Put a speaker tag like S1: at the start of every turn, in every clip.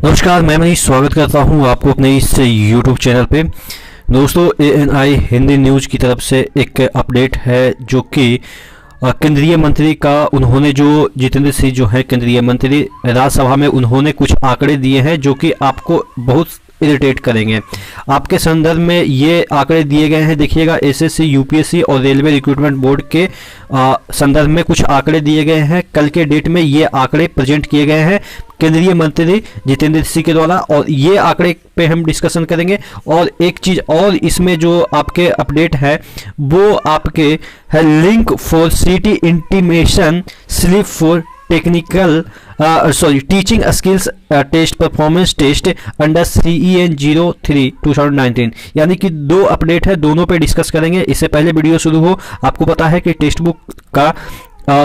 S1: नमस्कार, मैं मनीष स्वागत करता हूं आपको अपने इस YouTube चैनल पे। दोस्तों, ANI हिंदी न्यूज़ की तरफ से एक अपडेट है जो कि केंद्रीय मंत्री का उन्होंने जो जितेंद्र सिंह जो है केंद्रीय मंत्री राज्यसभा में उन्होंने कुछ आंकड़े दिए हैं जो कि आपको बहुत इरिटेट करेंगे। आपके संदर्भ में ये आंकड़े दिए गए हैं, देखिएगा। SSC, UPSC और रेलवे रिक्रूटमेंट बोर्ड के संदर्भ में कुछ आंकड़े दिए गए हैं। कल के डेट में ये आंकड़े प्रेजेंट किए गए हैं केंद्रीय मंत्री जितेंद्र सिंह के द्वारा, और ये आंकड़े पे हम डिस्कशन करेंगे। और एक चीज़ और इसमें जो आपके अपडेट है वो आपके है link for city intimation slip for technical teaching skills test performance test under CEN 03 2019, यानी कि दो अपडेट है, दोनों पे डिस्कस करेंगे। इससे पहले वीडियो शुरू हो, आपको पता है कि टेक्स्ट बुक का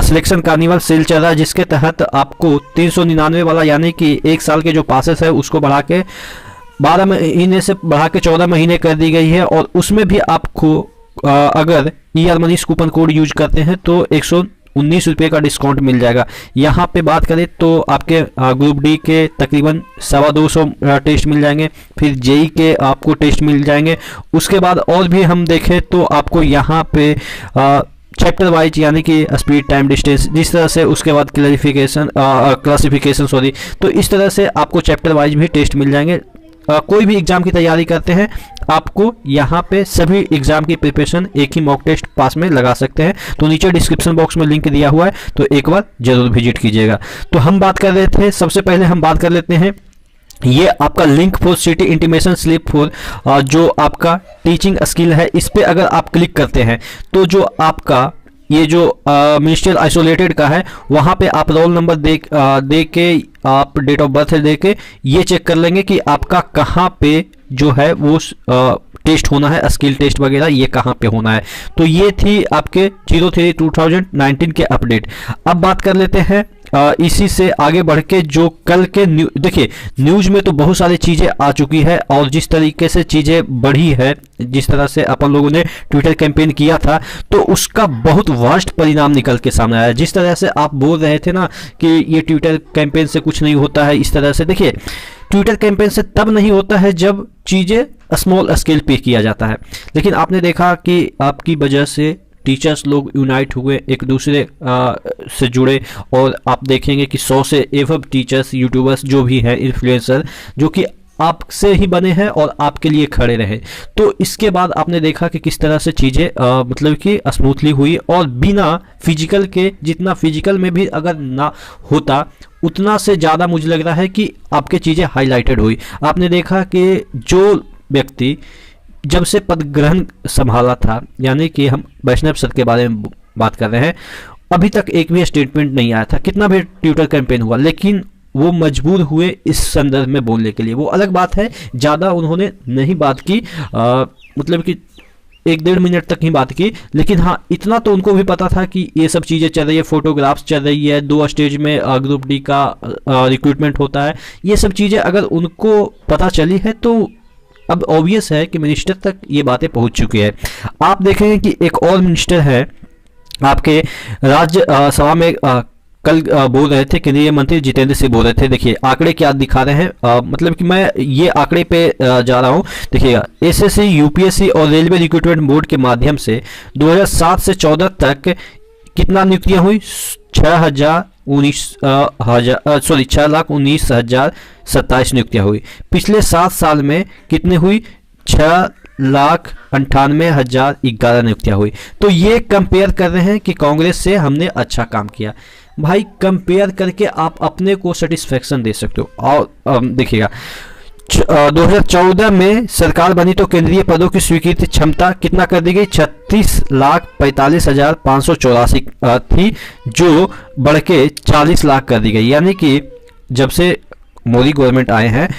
S1: सिलेक्शन कार्निवल सेल चल रहा है, जिसके तहत आपको 399 वाला यानी कि एक साल के जो पासेस है उसको बढ़ा के 12 महीने से बढ़ा के 14 महीने कर दी गई है। और उसमें भी आपको अगर ER Manish coupon code use करते हैं तो 119 रुपये का डिस्काउंट मिल जाएगा। यहाँ पे बात करें तो आपके ग्रुप डी के तकरीबन 250 टेस्ट मिल जाएंगे, फिर JEE के आपको टेस्ट मिल जाएंगे। उसके बाद और भी हम देखें तो आपको यहाँ पे चैप्टर वाइज यानी कि स्पीड, टाइम, डिस्टेंस, जिस तरह से, उसके बाद क्लासिफिकेशन तो इस तरह से आपको चैप्टर वाइज भी टेस्ट मिल जाएंगे। कोई भी एग्जाम की तैयारी करते हैं आपको यहाँ पे सभी एग्जाम की प्रिपरेशन एक ही मॉक टेस्ट पास में लगा सकते हैं। तो नीचे डिस्क्रिप्शन बॉक्स में लिंक दिया हुआ है, तो एक बार जरूर विजिट कीजिएगा। तो हम बात कर रहे थे, सबसे पहले हम बात कर लेते हैं ये आपका link for city intimation slip for जो आपका टीचिंग स्किल है, इस पे अगर आप क्लिक करते हैं तो जो आपका ये जो मिनिस्ट्रियल आइसोलेटेड का है वहाँ पे आप रोल नंबर दे के आप डेट ऑफ बर्थ दे के ये चेक कर लेंगे कि आपका कहाँ पे जो है वो टेस्ट होना है, स्किल टेस्ट वगैरह ये कहाँ पे होना है। तो ये थी आपके 03 2019 के अपडेट। अब बात कर लेते हैं इसी से आगे बढ़ के जो कल के देखिए, न्यूज में तो बहुत सारी चीज़ें आ चुकी है और जिस तरीके से चीज़ें बढ़ी है, जिस तरह से अपन लोगों ने ट्विटर कैंपेन किया था तो उसका बहुत वर्स्ट परिणाम निकल के सामने आया। जिस तरह से आप बोल रहे थे ना कि ये ट्विटर कैंपेन से कुछ नहीं होता है, इस तरह से देखिए, ट्विटर कैंपेन से तब नहीं होता है जब चीज़ें स्मॉल स्केल पे किया जाता है। लेकिन आपने देखा कि आपकी वजह से टीचर्स लोग यूनाइट हुए, एक दूसरे से जुड़े, और आप देखेंगे कि 100 से एवं टीचर्स, यूट्यूबर्स जो भी हैं, इन्फ्लुएंसर जो कि आपसे ही बने हैं और आपके लिए खड़े रहे। तो इसके बाद आपने देखा कि किस तरह से चीज़ें मतलब कि स्मूथली हुई, और बिना फिजिकल के, जितना फिजिकल में भी अगर ना होता उतना से ज़्यादा मुझे लग रहा है कि आपके चीज़ें हाईलाइटेड हुई। आपने देखा कि जो व्यक्ति जब से पद ग्रहण संभाला था, यानी कि हम वैष्णव सर के बारे में बात कर रहे हैं, अभी तक एक भी स्टेटमेंट नहीं आया था, कितना भी ट्विटर कैंपेन हुआ, लेकिन वो मजबूर हुए इस संदर्भ में बोलने के लिए। वो अलग बात है, ज़्यादा उन्होंने नहीं बात की, मतलब कि 1-1.5 मिनट तक ही बात की, लेकिन हाँ इतना तो उनको भी पता था कि ये सब चीज़ें चल रही है, फोटोग्राफ्स चल रही है, 2 स्टेज में ग्रुप डी का रिक्रूटमेंट होता है। ये सब चीज़ें अगर उनको पता चली है तो अब ऑब्वियस है कि मिनिस्टर तक ये बातें पहुंच चुकी है। आप देखेंगे कि एक और मिनिस्टर है आपके राज्य सभा में कल बोल रहे थे, केंद्रीय मंत्री जितेंद्र सिंह बोल रहे थे। देखिए आंकड़े क्या दिखा रहे हैं, मतलब कि मैं ये आंकड़े पे जा रहा हूँ। देखिएगा, SSC, UPSC और रेलवे रिक्रूटमेंट बोर्ड के माध्यम से 2007 से 14 तक कितना नियुक्तियाँ हुई? 6,19,027 नियुक्तियाँ हुई। पिछले 7 साल में कितने हुई? 6,98,011 नियुक्तियाँ हुई। तो ये कंपेयर कर रहे हैं कि कांग्रेस से हमने अच्छा काम किया। भाई कंपेयर करके आप अपने को सेटिस्फेक्शन दे सकते हो। और देखिएगा, 2014 में सरकार बनी तो केंद्रीय पदों की स्वीकृति क्षमता कितना कर दी गई? 36,45,584 थी, जो बढ़ के 40 लाख कर दी गई। यानी कि जब से मोदी गवर्नमेंट आए हैं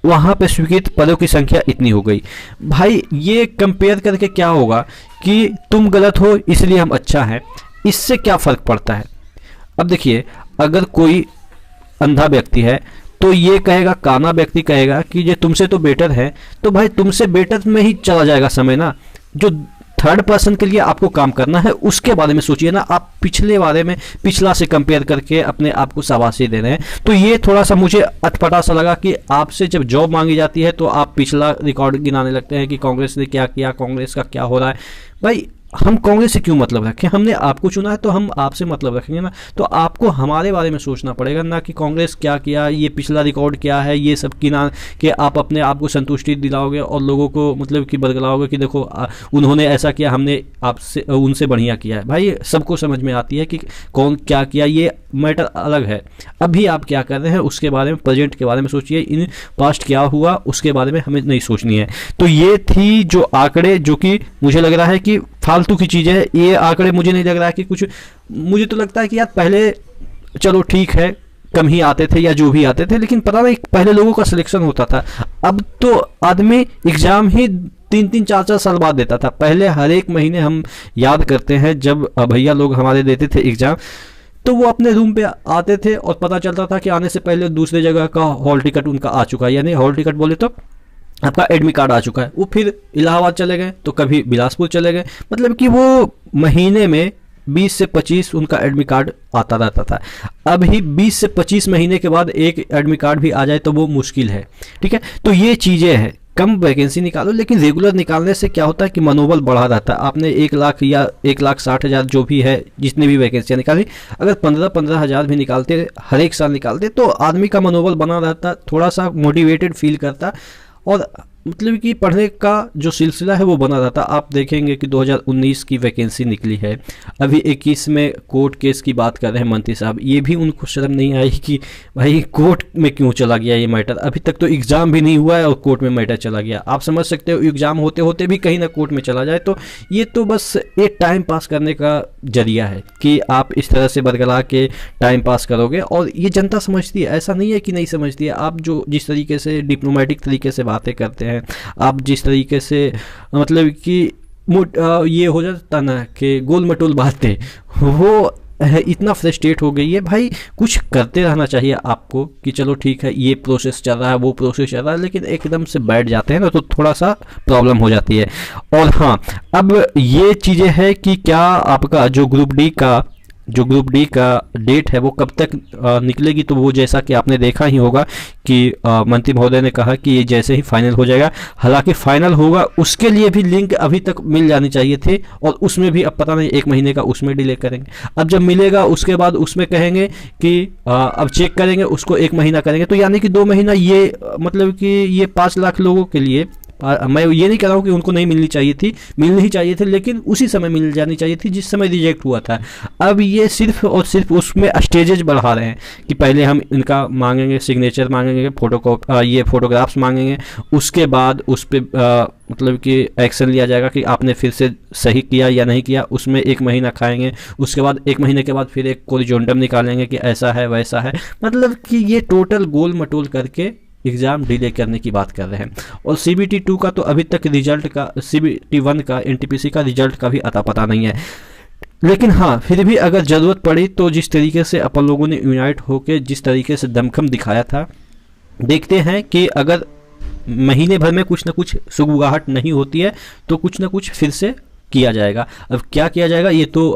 S1: वहाँ पे स्वीकृत पदों की संख्या इतनी हो गई। भाई ये कंपेयर करके क्या होगा कि तुम गलत हो इसलिए हम अच्छा हैं, इससे क्या फ़र्क पड़ता है? अब देखिए, अगर कोई अंधा व्यक्ति है तो ये कहेगा, काना व्यक्ति कहेगा कि ये तुमसे तो बेटर है, तो भाई तुमसे बेटर में ही चला जाएगा समय ना। जो थर्ड पर्सन के लिए आपको काम करना है उसके बारे में सोचिए ना, आप पिछले बारे में पिछला से कंपेयर करके अपने आप को शाबाशी दे रहे हैं। तो ये थोड़ा सा मुझे अटपटा सा लगा कि आपसे जब जॉब मांगी जाती है तो आप पिछला रिकॉर्ड गिनाने लगते हैं कि कांग्रेस ने क्या किया, कांग्रेस का क्या हो रहा है। भाई हम कांग्रेस से क्यों मतलब रखें, हमने आपको चुना है तो हम आपसे मतलब रखेंगे ना। तो आपको हमारे बारे में सोचना पड़ेगा, ना कि कांग्रेस क्या किया, ये पिछला रिकॉर्ड क्या है, ये सब की ना कि आप अपने आप को संतुष्टि दिलाओगे और लोगों को मतलब कि बदलाओगे कि देखो उन्होंने ऐसा किया, हमने आपसे उनसे बढ़िया किया है। भाई सबको समझ में आती है कि कौन क्या किया, ये मैटर अलग है। अभी आप क्या कर रहे हैं उसके बारे में, प्रेजेंट के बारे में सोचिए, इन पास्ट क्या हुआ उसके बारे में हमें नहीं सोचनी है। तो ये थी जो आंकड़े, जो कि मुझे लग रहा है कि फालतू की चीज़ है। ये आंकड़े मुझे नहीं लग रहा है कि कुछ, मुझे तो लगता है कि यार पहले चलो ठीक है कम ही आते थे या जो भी आते थे, लेकिन पता नहीं पहले लोगों का सिलेक्शन होता था। अब तो आदमी एग्जाम ही 3-3 4-4 साल बाद देता था। पहले हर एक महीने हम याद करते हैं जब भैया लोग हमारे देते थे एग्जाम, तो वो अपने रूम पे आते थे और पता चलता था कि आने से पहले दूसरे जगह का हॉल टिकट उनका आ चुका है, यानी हॉल टिकट बोले तो आपका एडमिट कार्ड आ चुका है। वो फिर इलाहाबाद चले गए तो कभी बिलासपुर चले गए, मतलब कि वो महीने में 20 से 25 उनका एडमिट कार्ड आता रहता था। अभी 20 से 25 महीने के बाद एक एडमिट कार्ड भी आ जाए तो वो मुश्किल है। ठीक है, तो ये चीज़ें हैं। कम वैकेंसी निकालो, लेकिन रेगुलर निकालने से क्या होता है कि मनोबल बढ़ा रहता है। आपने 1 लाख या 1,60,000 जो भी है, जितनी भी वैकेंसियाँ निकाली, अगर 15-15 हज़ार भी निकालते, हर एक साल निकालते, तो आदमी का मनोबल बना रहता, थोड़ा सा मोटिवेटेड फील करता और मतलब कि पढ़ने का जो सिलसिला है वो बना रहता। आप देखेंगे कि 2019 की वैकेंसी निकली है, अभी 21 में कोर्ट केस की बात कर रहे हैं मंत्री साहब। ये भी उनको शर्म नहीं आई कि भाई कोर्ट में क्यों चला गया ये मैटर, अभी तक तो एग्ज़ाम भी नहीं हुआ है और कोर्ट में मैटर चला गया। आप समझ सकते हो एग्ज़ाम होते होते भी कहीं ना कोर्ट में चला जाए। तो ये तो बस एक टाइम पास करने का जरिया है कि आप इस तरह से बरगला के टाइम पास करोगे, और ये जनता समझती है, ऐसा नहीं है कि नहीं समझती है। आप जो जिस तरीके से डिप्लोमेटिक तरीके से बातें करते हैं, आप जिस तरीके से मतलब कि ये हो जाता ना कि गोल मटोल बातें, वो है इतना फ्रस्ट्रेट हो गई है। भाई कुछ करते रहना चाहिए आपको कि चलो ठीक है ये प्रोसेस चल रहा है, वो प्रोसेस चल रहा है, लेकिन एकदम से बैठ जाते हैं ना तो थोड़ा सा प्रॉब्लम हो जाती है। और हाँ, अब ये चीज़ें हैं कि क्या आपका जो ग्रुप डी का डेट है वो कब तक निकलेगी। तो वो जैसा कि आपने देखा ही होगा कि मंत्री महोदय ने कहा कि ये जैसे ही फाइनल हो जाएगा, हालांकि फाइनल होगा उसके लिए भी लिंक अभी तक मिल जानी चाहिए थे, और उसमें भी अब पता नहीं 1 महीने का उसमें डिले करेंगे। अब जब मिलेगा उसके बाद उसमें कहेंगे कि अब चेक करेंगे, उसको 1 महीना करेंगे, तो यानी कि 2 महीना ये मतलब कि ये 5 लाख लोगों के लिए। मैं ये नहीं कह रहा हूँ कि उनको नहीं मिलनी चाहिए थी, मिलनी ही चाहिए थी, लेकिन उसी समय मिल जानी चाहिए थी जिस समय रिजेक्ट हुआ था। अब ये सिर्फ और सिर्फ उसमें स्टेजेज बढ़ा रहे हैं कि पहले हम इनका मांगेंगे, सिग्नेचर मांगेंगे, ये फोटोग्राफ्स मांगेंगे, उसके बाद उस पर मतलब कि एक्शन लिया जाएगा कि आपने फिर से सही किया या नहीं किया। उसमें 1 महीना खाएंगे, उसके बाद 1 महीने के बाद फिर एक कोरिजोंडम निकालेंगे कि ऐसा है वैसा है। मतलब कि ये टोटल गोल मटोल करके एग्ज़ाम डिले करने की बात कर रहे हैं। और CBT 2 का तो अभी तक रिजल्ट का, CBT 1 का, NTPC का रिजल्ट का भी अता पता नहीं है। लेकिन हाँ, फिर भी अगर ज़रूरत पड़ी तो जिस तरीके से अपन लोगों ने यूनाइट होकर जिस तरीके से दमखम दिखाया था, देखते हैं कि अगर महीने भर में कुछ ना कुछ सुगबुगाहट नहीं होती है तो कुछ ना कुछ फिर से किया जाएगा। अब क्या किया जाएगा ये तो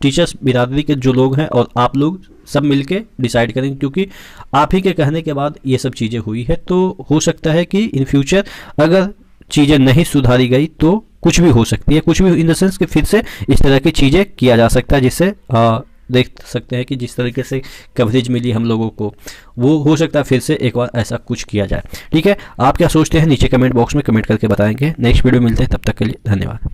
S1: टीचर्स बिरादरी के जो लोग हैं और आप लोग सब मिलके डिसाइड करेंगे, क्योंकि आप ही के कहने के बाद ये सब चीज़ें हुई है। तो हो सकता है कि इन फ्यूचर अगर चीज़ें नहीं सुधारी गई तो कुछ भी हो सकती है, कुछ भी इन द सेंस कि फिर से इस तरह की चीज़ें किया जा सकता है, जिससे देख सकते हैं कि जिस तरीके से कवरेज मिली हम लोगों को, वो हो सकता है फिर से एक बार ऐसा कुछ किया जाए। ठीक है, आप क्या सोचते हैं नीचे कमेंट बॉक्स में कमेंट करके बताएंगे। नेक्स्ट वीडियो मिलते हैं, तब तक के लिए धन्यवाद।